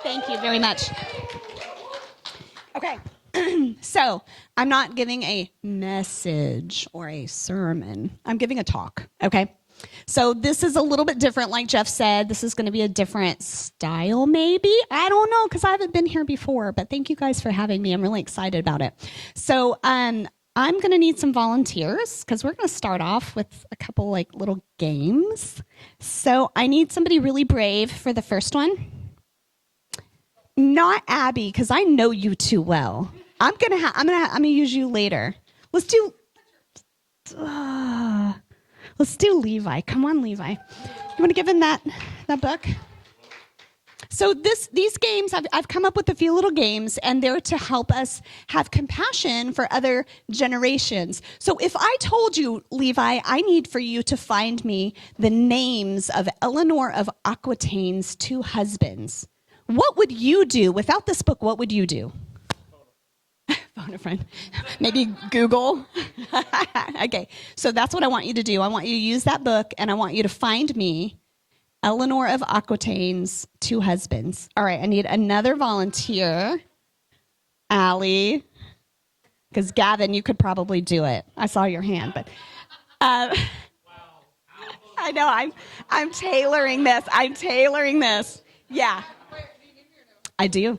Thank you very much. Okay. So I'm not giving a message or a sermon. I'm giving a talk, okay? So this is a little bit different, like Jeff said. This is going to be a different style, maybe. I don't know, because I haven't been here before, but thank you guys for having me. I'm really excited about it. So I'm going to need some volunteers, because we're going to start off with a couple like little games. So I need somebody really brave for the first one. Not Abby, because I know you too well. I'm gonna use you later. Let's do Levi. Come on, Levi. You want to give him that book? So these games, I've come up with a few little games, and they're to help us have compassion for other generations. So if I told you, Levi, I need for you to find me the names of Eleanor of Aquitaine's 2 husbands, what would you do? Without this book, what would you do? Phone a friend. Maybe Google. Okay, so that's what I want you to do. I want you to use that book, and I want you to find me Eleanor of Aquitaine's 2 husbands. All right, I need another volunteer. Allie. Because Gavin, you could probably do it. I saw your hand, but... I know, I'm tailoring this. Yeah. I do.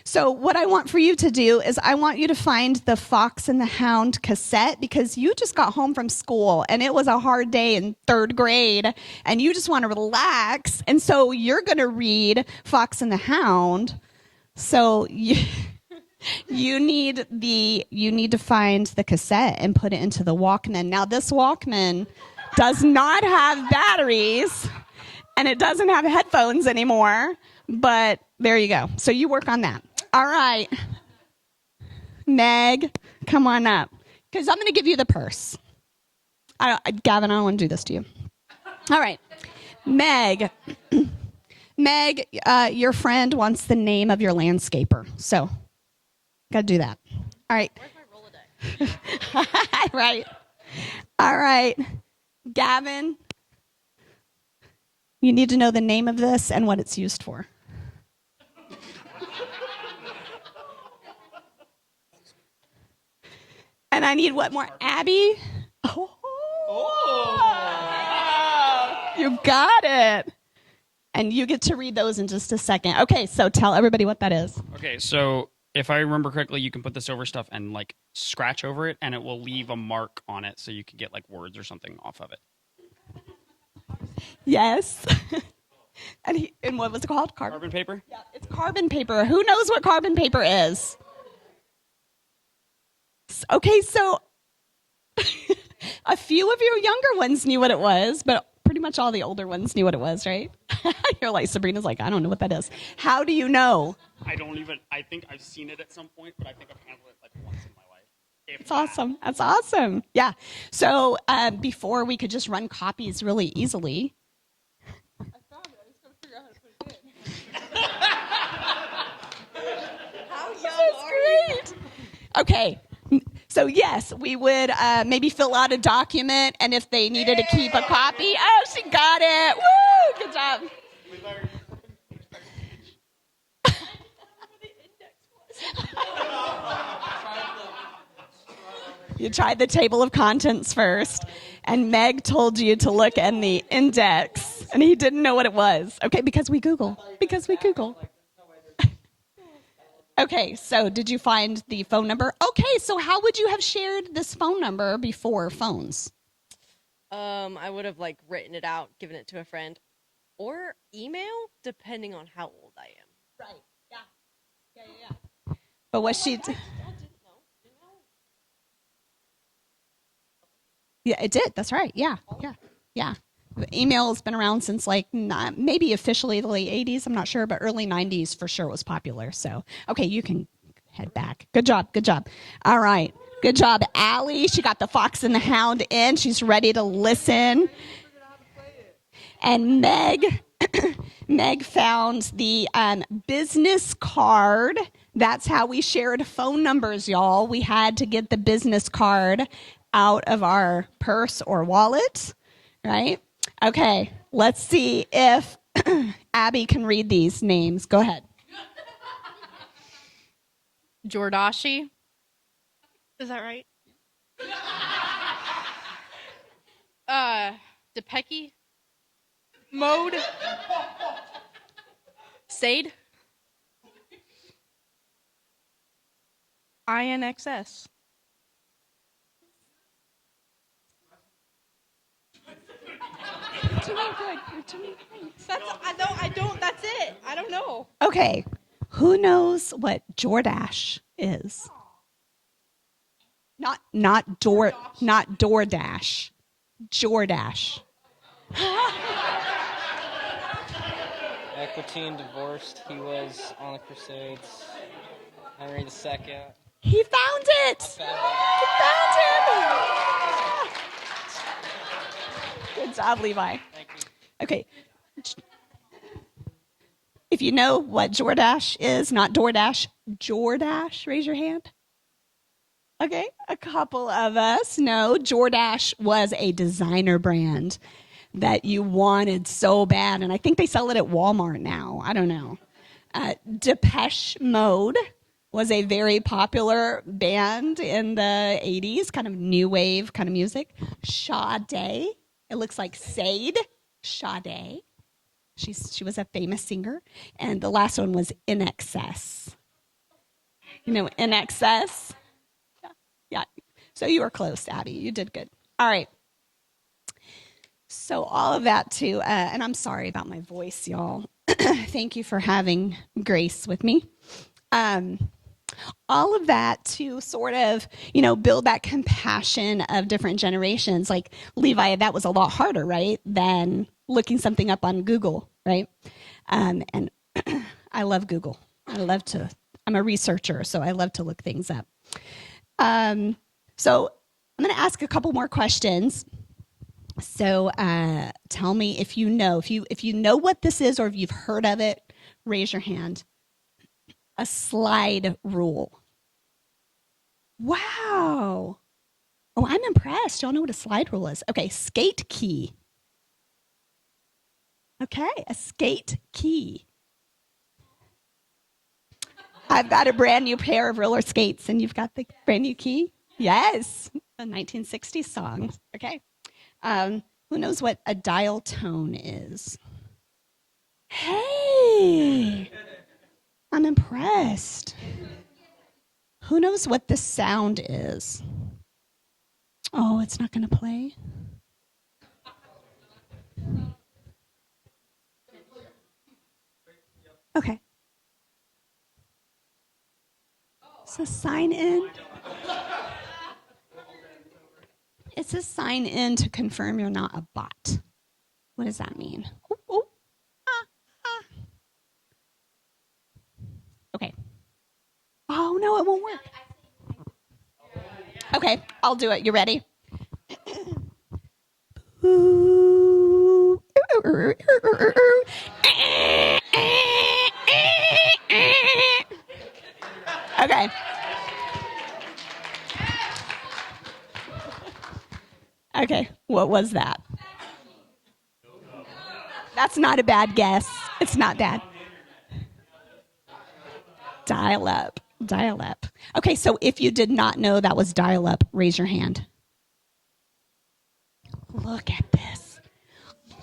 So what I want for you to do is I want you to find the Fox and the Hound cassette, because you just got home from school and it was a hard day in 3rd grade and you just want to relax. And so you're going to read Fox and the Hound. So you need to find the cassette and put it into the Walkman. Now this Walkman does not have batteries and it doesn't have headphones anymore, but there you go. So you work on that. All right. Meg, come on up. Because I'm going to give you the purse. Gavin, I don't want to do this to you. All right. Meg, your friend wants the name of your landscaper. So, got to do that. All right. Where's my Rolodex? Right. All right. Gavin, you need to know the name of this and what it's used for. And I need what more? Abby? Oh. You got it. And you get to read those in just a second. Okay, so tell everybody what that is. Okay, so if I remember correctly, you can put this over stuff and like scratch over it, and it will leave a mark on it, so you could get like words or something off of it. Yes. And what was it called? Carbon paper? Yeah, it's carbon paper. Who knows what carbon paper is? Okay, so a few of you younger ones knew what it was, but pretty much all the older ones knew what it was, right? You're like, Sabrina's like, I don't know what that is. How do you know? I think I've seen it at some point, but I think I've handled it like once in my life. It's awesome. That's awesome. Yeah. So before we could just run copies really easily. I found it. I just got to figure out how to put it in. How young are you? Okay. So yes, we would maybe fill out a document, and if they needed to keep a copy, oh, she got it! Woo! Good job. You tried the table of contents first, and Meg told you to look in the index, and he didn't know what it was. Okay, because we Google. Okay, so did you find the phone number? Okay, so how would you have shared this phone number before phones? I would have like written it out, given it to a friend, or email, depending on how old I am. Right. Yeah. But what she? Yeah, it did. That's right. Yeah. Email has been around since maybe officially the late 80s. I'm not sure, but early 90s for sure was popular. So, okay, you can head back. Good job. All right. Good job, Allie. She got the Fox and the Hound in. She's ready to listen. And Meg found the business card. That's how we shared phone numbers, y'all. We had to get the business card out of our purse or wallet, right? Okay, let's see if Abby can read these names. Go ahead. Jordashi. Is that right? Depeki. Mode. Sade. INXS. Doing good. You're doing great. That's it. I don't know. Okay. Who knows what Jordash is? Not DoorDash. Jordash. Equity divorced. He was on the Crusades. Henry II. He found it. He found him. Good job, Levi. Thank you. Okay. If you know what Jordash is, not DoorDash, Jordash, raise your hand. Okay, a couple of us know Jordash was a designer brand that you wanted so bad, and I think they sell it at Walmart now. I don't know. Depeche Mode was a very popular band in the 80s, kind of new wave kind of music. Sade, it looks like Sade. Sade. She was a famous singer. And the last one was In Excess. You know, In Excess? Yeah. So you were close, Abby. You did good. All right. So all of that too, and I'm sorry about my voice, y'all. Thank you for having grace with me. All of that to sort of, build that compassion of different generations. Like Levi, that was a lot harder, right, than looking something up on Google, right? And I love Google. I'm a researcher, so I love to look things up. So I'm going to ask a couple more questions. So tell me if you know what this is, or if you've heard of it. Raise your hand. A slide rule. Wow. Oh, I'm impressed. Y'all know what a slide rule is. Okay, skate key. Okay, a skate key. I've got a brand new pair of roller skates, and you've got the brand new key? Yes, a 1960s song. Okay. Who knows what a dial tone is? Hey, I'm impressed. Who knows what the sound is? Oh, it's not going to play? Okay. So sign in. It's a sign in to confirm you're not a bot. What does that mean? Ooh, ooh. Okay. Oh, no, it won't work. Okay, I'll do it. You ready? Okay. Okay, what was that? That's not a bad guess. It's not bad. Dial up. Dial up. Okay, so if you did not know that was dial up, raise your hand. Look at this.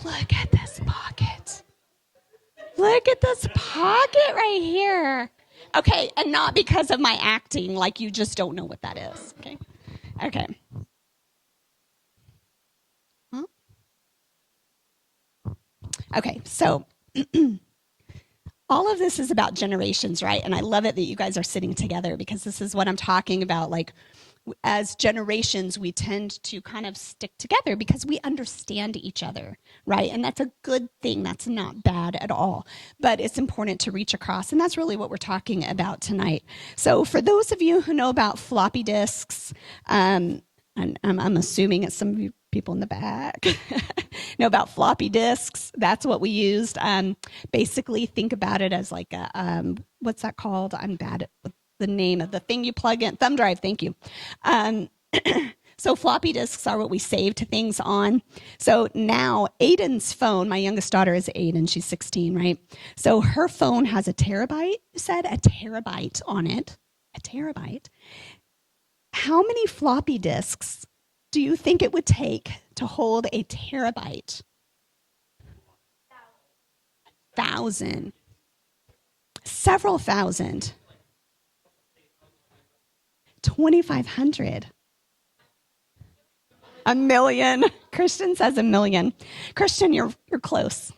Look at this pocket. Look at this pocket right here. Okay, and not because of my acting, like you just don't know what that is. Okay. Okay. Huh? Okay, so all of this is about generations, right? And I love it that you guys are sitting together, because this is what I'm talking about. Like, as generations, we tend to kind of stick together because we understand each other, right? And that's a good thing. That's not bad at all. But it's important to reach across. And that's really what we're talking about tonight. So for those of you who know about floppy disks, and I'm assuming it's some of you people in the back know about floppy disks. That's what we used. Basically, think about it as like a, what's that called? I'm bad at the name of the thing you plug in. Thumb drive, thank you. So floppy disks are what we save to things on. So now Aiden's phone, my youngest daughter is Aiden, she's 16, right? So her phone has a terabyte, you said, a terabyte on it. A terabyte. How many floppy disks do you think it would take to hold a terabyte? 1,000. Several thousand. 2,500. A million. Christian says a million. Christian, you're close.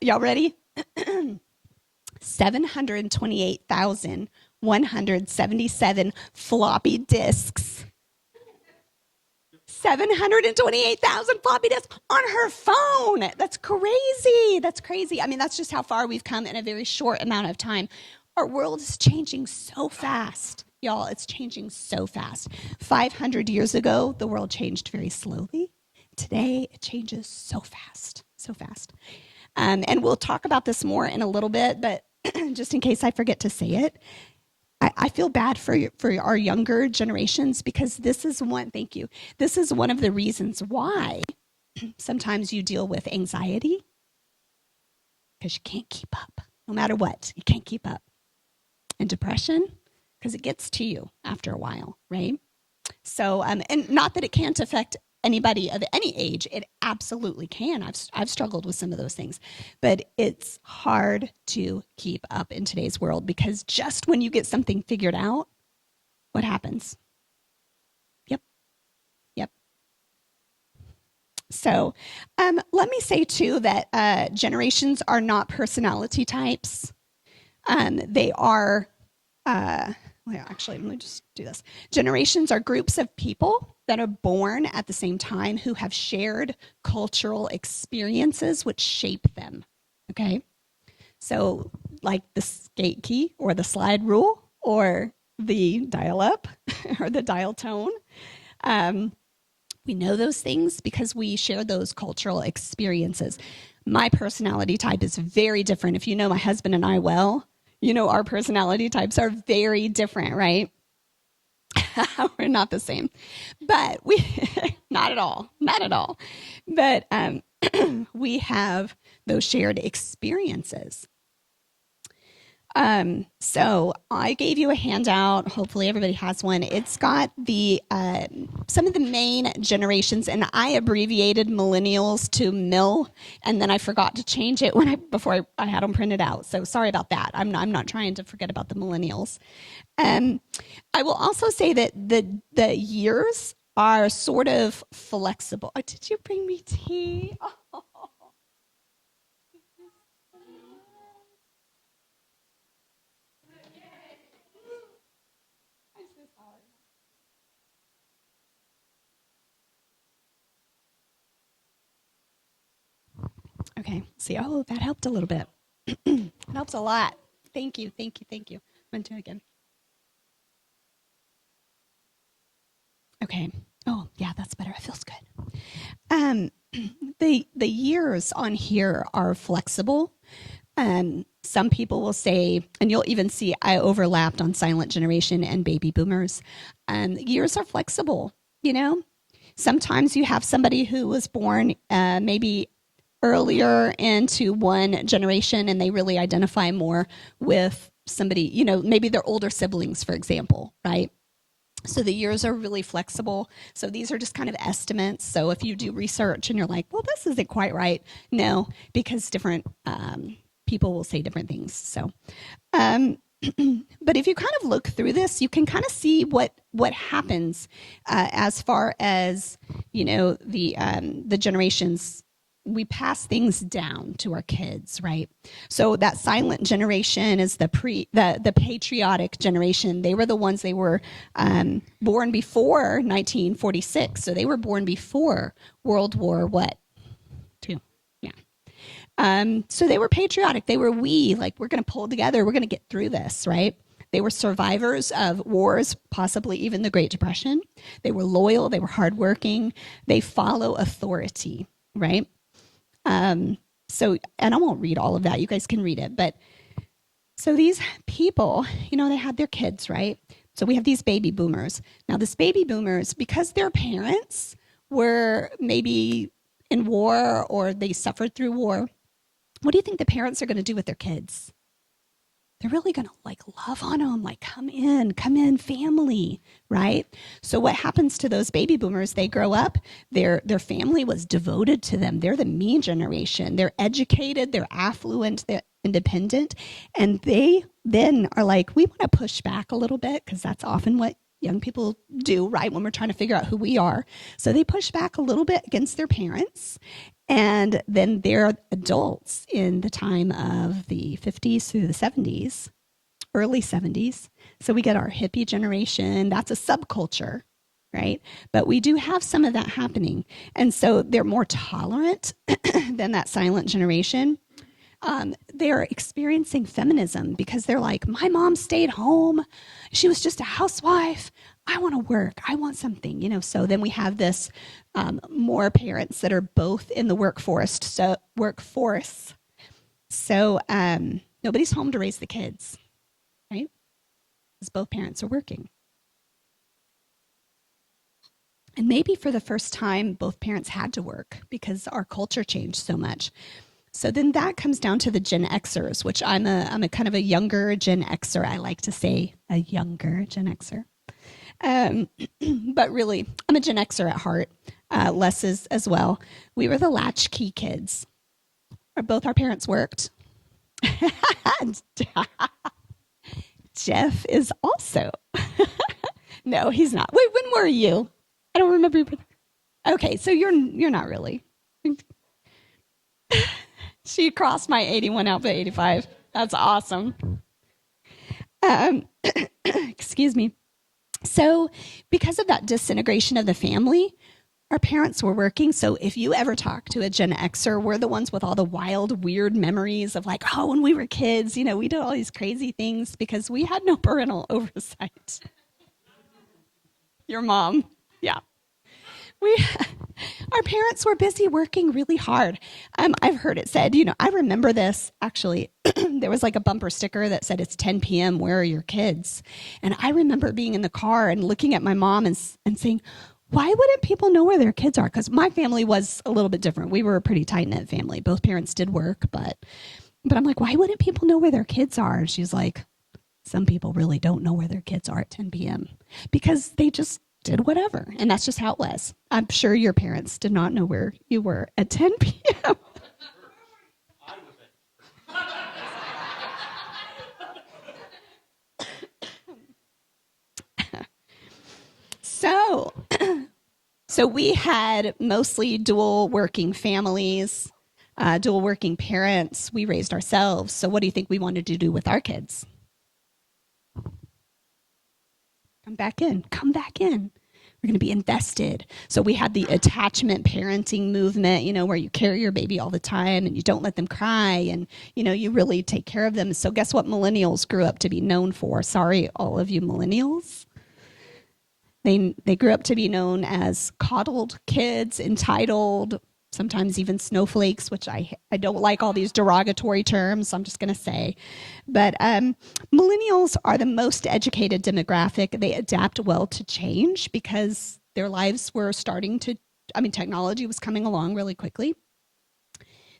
Y'all ready? 728,177 floppy disks. 728,000 floppy disks on her phone. That's crazy. That's crazy. I mean, that's just how far we've come in a very short amount of time. Our world is changing so fast. Y'all, it's changing so fast. 500 years ago, the world changed very slowly. Today, it changes so fast, so fast. And we'll talk about this more in a little bit, but just in case I forget to say it, I feel bad for our younger generations because this is one, thank you, this is one of the reasons why sometimes you deal with anxiety because you can't keep up. No matter what, you can't keep up. And depression, because it gets to you after a while, right? So, and not that it can't affect anybody of any age, it absolutely can. I've struggled with some of those things, but it's hard to keep up in today's world because just when you get something figured out, what happens? Yep. So let me say too that generations are not personality types. They are, well, actually, let me just do this. Generations are groups of people that are born at the same time who have shared cultural experiences which shape them, okay? So like the skate key or the slide rule or the dial up or the dial tone, we know those things because we share those cultural experiences. My personality type is very different. If you know my husband and I well, you know our personality types are very different, right? We're not the same, but we not at all. But we have those shared experiences. So I gave you a handout. Hopefully everybody has one. It's got the some of the main generations, and I abbreviated millennials to MIL, and then I forgot to change it before I had them printed out. So sorry about that. I'm not trying to forget about the millennials. I will also say that the years are sort of flexible. Oh, did you bring me tea? Oh. Okay, see, oh, that helped a little bit. It helps a lot. Thank you. I'm going to do it again. Okay. Oh, yeah, that's better. It feels good. The years on here are flexible. Some people will say, and you'll even see I overlapped on silent generation and baby boomers. Years are flexible, you know? Sometimes you have somebody who was born maybe earlier into one generation and they really identify more with somebody, you know, maybe their older siblings, for example, right? So the years are really flexible. So these are just kind of estimates. So if you do research and you're like, well, this isn't quite right. No, because different people will say different things. So, but if you kind of look through this, you can kind of see what happens as far as, you know, the generations. We pass things down to our kids, right? So that silent generation is the patriotic generation. They were the ones they were born before 1946. So they were born before World War II. Yeah. So they were patriotic. They were like, we're going to pull together. We're going to get through this, right? They were survivors of wars, possibly even the Great Depression. They were loyal. They were hardworking. They follow authority, right? So, and I won't read all of that. You guys can read it. But so these people, you know, they had their kids, right? So we have these baby boomers. Now, this baby boomers, because their parents were maybe in war or they suffered through war, what do you think the parents are going to do with their kids? they're really going to like love on them, like come in, family, right? So what happens to those baby boomers? They grow up, their family was devoted to them. They're the me generation. They're educated, they're affluent, they're independent, and they then are like, we want to push back a little bit because that's often what young people do, right? When we're trying to figure out who we are. So they push back a little bit against their parents. And then they're adults in the time of the 50s through the 70s, early 70s. So we get our hippie generation. That's a subculture, right? But we do have some of that happening. And so they're more tolerant than that silent generation. They're experiencing feminism because they're like, my mom stayed home. She was just a housewife. I want to work. I want something, So then we have this more parents that are both in the workforce. So nobody's home to raise the kids, right? Because both parents are working. And maybe for the first time, both parents had to work because our culture changed so much. So then that comes down to the Gen Xers, which I'm a kind of a younger Gen Xer. I like to say a younger Gen Xer. But really, I'm a Gen Xer at heart. Les is as well. We were the latchkey kids. Both our parents worked. Jeff is also. No, he's not. Wait, when were you? I don't remember. Okay, so you're not really. She crossed my 81 out to 85. That's awesome. Excuse me. So because of that disintegration of the family, our parents were working. So if you ever talk to a Gen Xer, we're the ones with all the wild, weird memories of like, oh, when we were kids, we did all these crazy things because we had no parental oversight. Your mom. Yeah. Our parents were busy working really hard. I've heard it said, I remember this actually. There was like a bumper sticker that said, it's 10 p.m. Where are your kids? And I remember being in the car and looking at my mom and saying, why wouldn't people know where their kids are? Because my family was a little bit different. We were a pretty tight-knit family. Both parents did work, but I'm like, why wouldn't people know where their kids are? And she's like, some people really don't know where their kids are at 10 p.m. because they just did whatever. And that's just how it was. I'm sure your parents did not know where you were at 10 p.m. So we had mostly dual working families, dual working parents. We raised ourselves. So what do you think we wanted to do with our kids? Come back in. We're going to be invested. So we had the attachment parenting movement, where you carry your baby all the time and you don't let them cry and, you really take care of them. So guess what millennials grew up to be known for? Sorry, all of you millennials. They grew up to be known as coddled kids, entitled, sometimes even snowflakes, which I don't like all these derogatory terms, so I'm just going to say. But millennials are the most educated demographic. They adapt well to change because their lives were technology was coming along really quickly.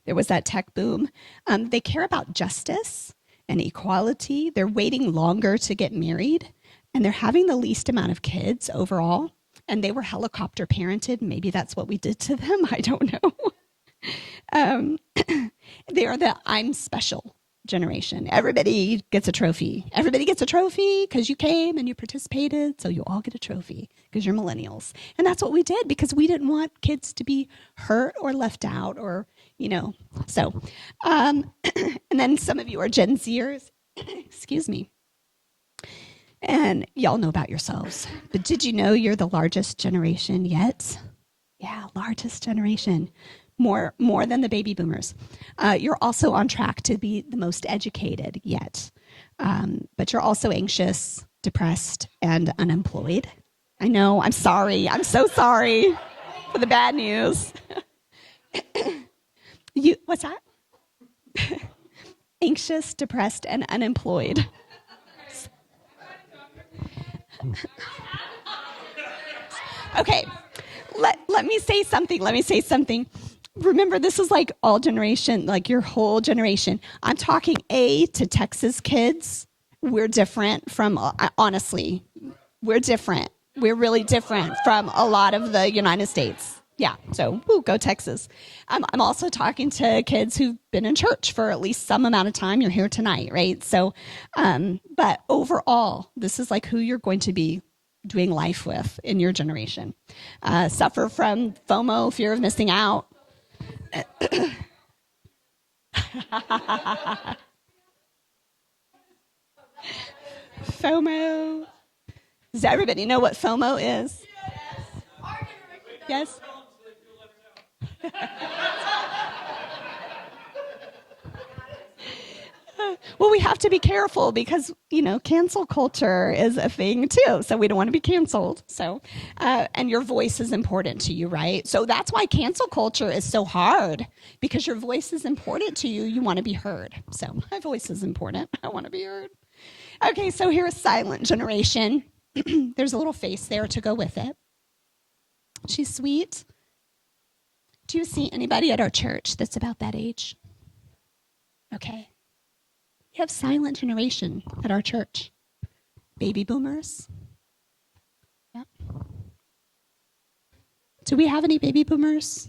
There was that tech boom. They care about justice and equality. They're waiting longer to get married, and they're having the least amount of kids overall. And they were helicopter parented. Maybe that's what we did to them. I don't know. They are the I'm special generation. Everybody gets a trophy. Everybody gets a trophy because you came and you participated. So you all get a trophy because you're millennials. And that's what we did because we didn't want kids to be hurt or left out or, So, and then some of you are Gen Zers. Excuse me. And y'all know about yourselves. But did you know you're the largest generation yet? Yeah, largest generation. More than the baby boomers. You're also on track to be the most educated yet. But you're also anxious, depressed, and unemployed. I know, I'm sorry. I'm so sorry for the bad news. What's that? Anxious, depressed, and unemployed. Okay, let me say something. Remember, this is like all generation, like your whole generation. I'm talking A to Texas kids. We're different from, honestly, we're different. We're really different from a lot of the United States. Yeah, so woo, go Texas. I'm also talking to kids who've been in church for at least some amount of time. You're here tonight, right? So, but overall, this is like who you're going to be doing life with in your generation. Suffer from FOMO, fear of missing out. FOMO. Does everybody know what FOMO is? Yes? Well, we have to be careful because, cancel culture is a thing too. So we don't want to be canceled. So, and your voice is important to you, right? So that's why cancel culture is so hard because your voice is important to you. You want to be heard. So my voice is important. I want to be heard. Okay, so here's silent generation. There's a little face there to go with it. She's sweet. Do you see anybody at our church that's about that age? Okay. We have silent generation at our church. Baby boomers. Yep. Do we have any baby boomers?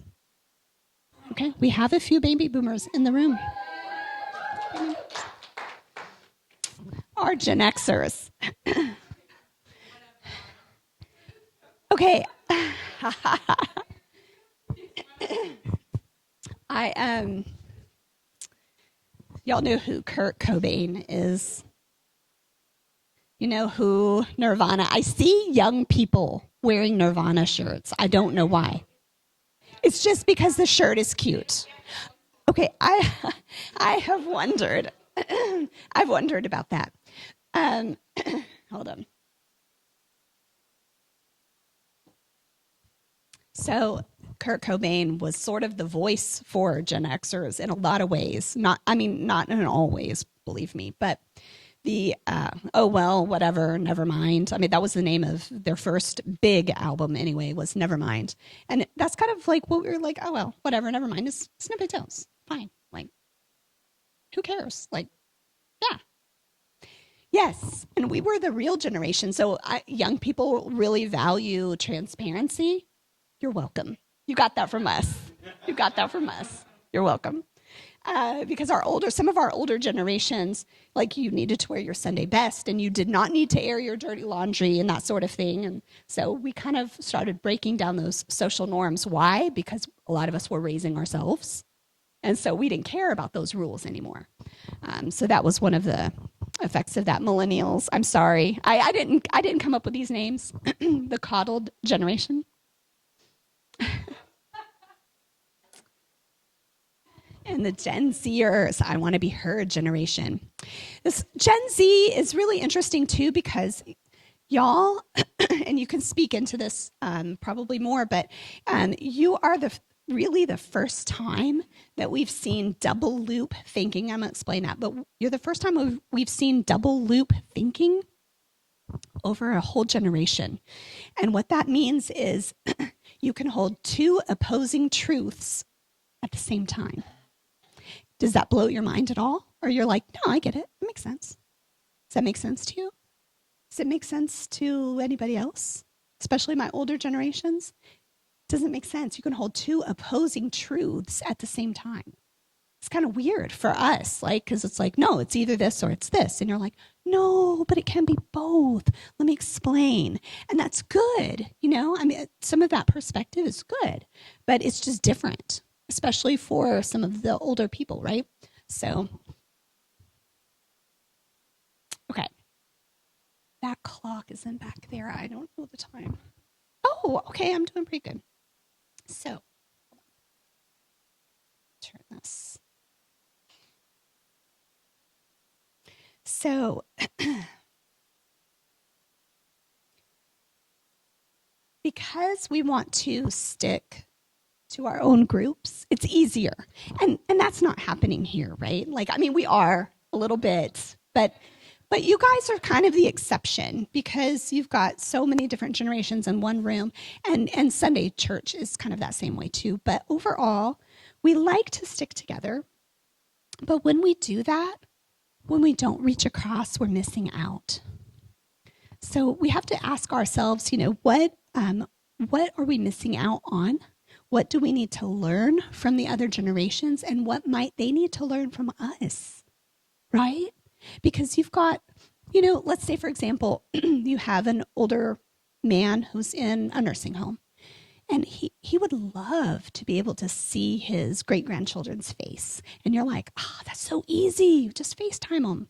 Okay, we have a few baby boomers in the room. Our Gen Xers. Okay. Y'all know who Kurt Cobain is. You know who Nirvana. I see young people wearing Nirvana shirts. I don't know why. It's just because the shirt is cute. Okay, I have wondered. I've wondered about that. Hold on. So Kurt Cobain was sort of the voice for Gen Xers in a lot of ways. Not in all ways, believe me, but the oh well, whatever, Nevermind. I mean, that was the name of their first big album anyway, was Nevermind. And that's kind of like what we were like, oh well, whatever, Nevermind is Snippy Toes. Fine. Like, who cares? Like, yeah. Yes, and we were the real generation. So young people really value transparency. You're welcome. You got that from us. You got that from us. You're welcome. Because some of our older generations, like you needed to wear your Sunday best and you did not need to air your dirty laundry and that sort of thing. And so we kind of started breaking down those social norms. Why? Because a lot of us were raising ourselves. And so we didn't care about those rules anymore. So that was one of the effects of that. Millennials. I'm sorry. I didn't come up with these names. The coddled generation. And the Gen Zers, I want to be heard generation. This Gen Z is really interesting too because y'all, and you can speak into this probably more, but you are really the first time that we've seen double loop thinking. I'm going to explain that, but you're the first time we've seen double loop thinking over a whole generation. And what that means is you can hold two opposing truths at the same time. Does that blow your mind at all? Or you're like, no, I get it. It makes sense. Does that make sense to you? Does it make sense to anybody else? Especially my older generations? Doesn't make sense. You can hold two opposing truths at the same time. It's kind of weird for us, like, because it's like, no, it's either this or it's this. And you're like, no, but it can be both. Let me explain. And that's good. I mean, some of that perspective is good, but it's just different, especially for some of the older people, right? So, okay. That clock isn't back there. I don't know the time. Oh, okay. I'm doing pretty good. So, turn this. So, because we want to stick to our own groups, it's easier. And that's not happening here, right? Like, I mean, we are a little bit, but But you guys are kind of the exception because you've got so many different generations in one room. And Sunday church is kind of that same way too. But overall, we like to stick together. But when we do that, when we don't reach across, we're missing out. So we have to ask ourselves, what are we missing out on? What do we need to learn from the other generations? And what might they need to learn from us, right? Because you've got, let's say, for example, you have an older man who's in a nursing home. And he would love to be able to see his great-grandchildren's face. And you're like, that's so easy. Just FaceTime them.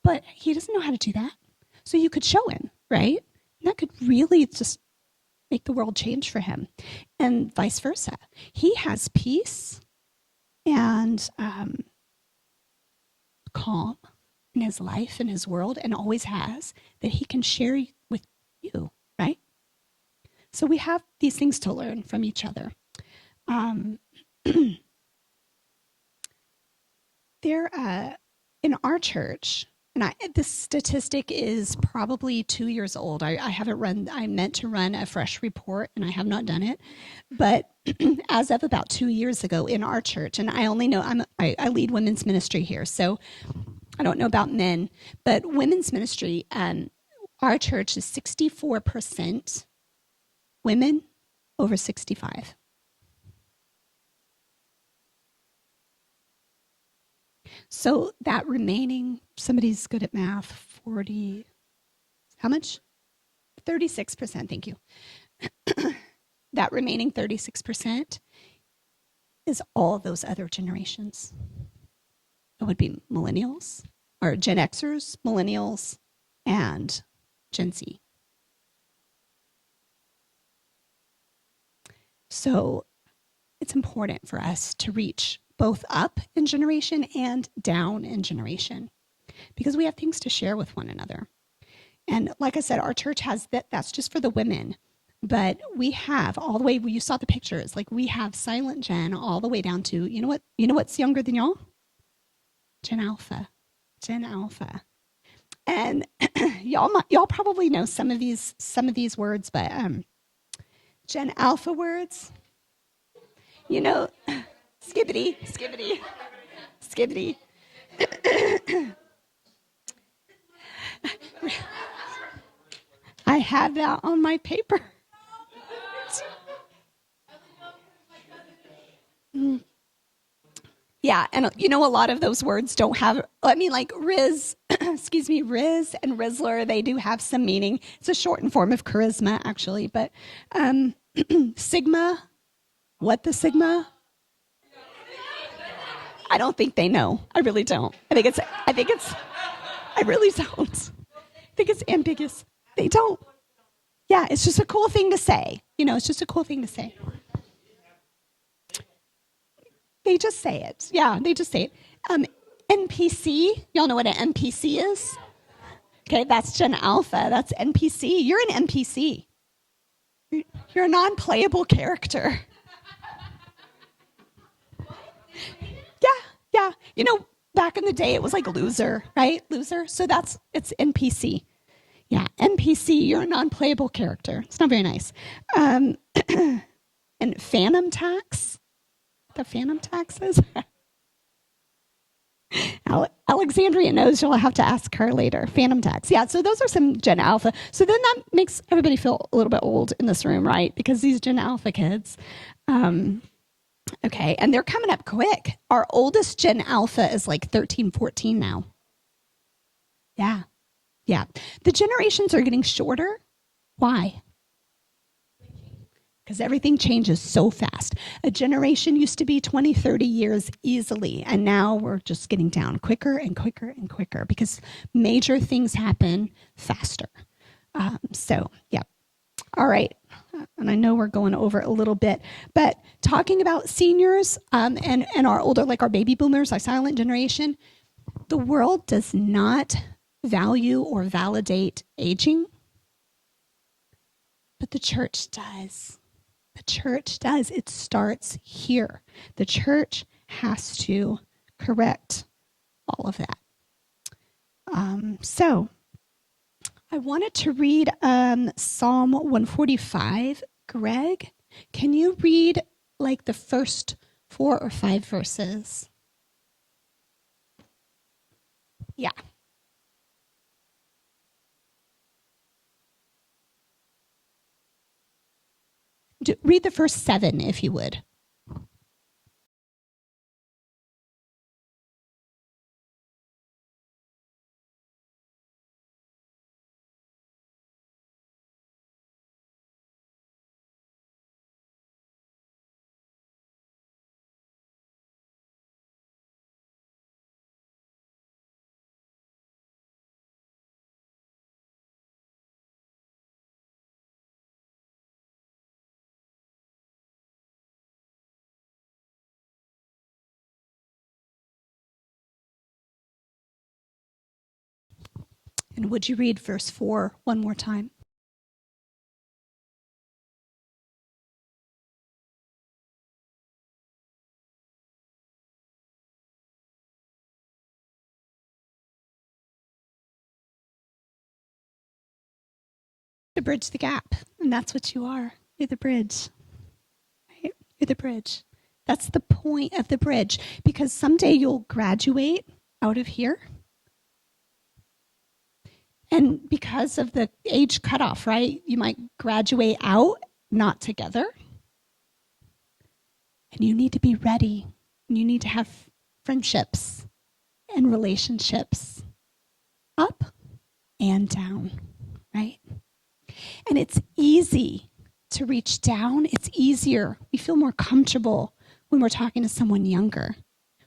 But he doesn't know how to do that. So you could show him, right? And that could really just make the world change for him. And vice versa. He has peace and calm in his life, in his world, and always has, that he can share with you, right? So we have these things to learn from each other. In our church, and this statistic is probably 2 years old. I meant to run a fresh report, and I have not done it. But as of about 2 years ago in our church, and I only know I lead women's ministry here, so I don't know about men, but women's ministry, our church is 64% women over 65. So that remaining, somebody's good at math, 40, how much? 36%, thank you. That remaining 36% is all those other generations. It would be millennials, or Gen Xers, millennials, and Gen Z. So it's important for us to reach both up in generation and down in generation because we have things to share with one another. And like I said, our church has that's just for the women. But we have all the way, you saw the pictures, like we have Silent Gen all the way down to, you know what's younger than y'all? Gen Alpha. And y'all probably know some of these words, but Gen Alpha words, skibbity. I have that on my paper. Yeah, and a lot of those words don't have, like Riz, Riz and Rizzler, they do have some meaning. It's a shortened form of charisma, actually, but Sigma, what the Sigma? I don't think they know. I really don't. I really don't. I think it's ambiguous. They don't. Yeah, it's just a cool thing to say. It's just a cool thing to say. They just say it. Yeah, they just say it. NPC, y'all know what an NPC is? Okay, that's Gen Alpha. That's NPC. You're an NPC. You're a non-playable character. Yeah. Back in the day, it was like loser, right? Loser. So it's NPC. Yeah, NPC, you're a non-playable character. It's not very nice. And phantom tax. The phantom taxes. Alexandria knows, you'll have to ask her later. Phantom tax. Yeah, so those are some Gen Alpha. So then that makes everybody feel a little bit old in this room, right? Because these Gen Alpha kids. Okay, and they're coming up quick. Our oldest Gen Alpha is like 13, 14 now. Yeah. The generations are getting shorter. Why? Because everything changes so fast. A generation used to be 20, 30 years easily, and now we're just getting down quicker and quicker and quicker because major things happen faster. Yeah. All right. And I know we're going over a little bit, but talking about seniors and our older, like our baby boomers, our silent generation, the world does not value or validate aging, but the church does. The church does. It starts here. The church has to correct all of that. So I wanted to read Psalm 145. Greg, can you read like the first 4 or 5 verses? Yeah. Read the first 7 if you would. And would you read verse 4 one more time? To bridge the gap. And that's what you are. You're the bridge. Right? You're the bridge. That's the point of the bridge. Because someday you'll graduate out of here. And because of the age cutoff, right? You might graduate out, not together. And you need to be ready. And you need to have friendships and relationships up and down, right? And it's easy to reach down. It's easier. We feel more comfortable when we're talking to someone younger.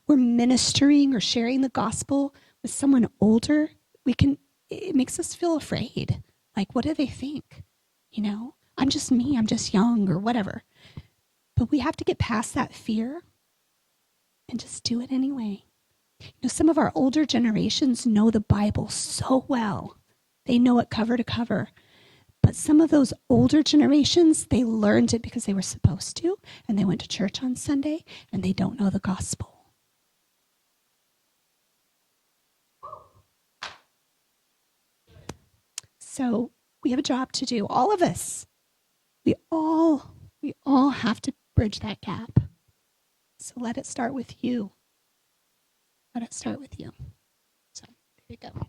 We're ministering or sharing the gospel with someone older. It makes us feel afraid. Like, what do they think? You know, I'm just me, I'm just young or whatever. But we have to get past that fear and just do it anyway. You know, some of our older generations know the Bible so well. They know it cover to cover. But some of those older generations, they learned it because they were supposed to, and they went to church on Sunday, and they don't know the gospel. So we have a job to do, all of us. We all have to bridge that gap. So let it start with you. Let it start with you. So there you go.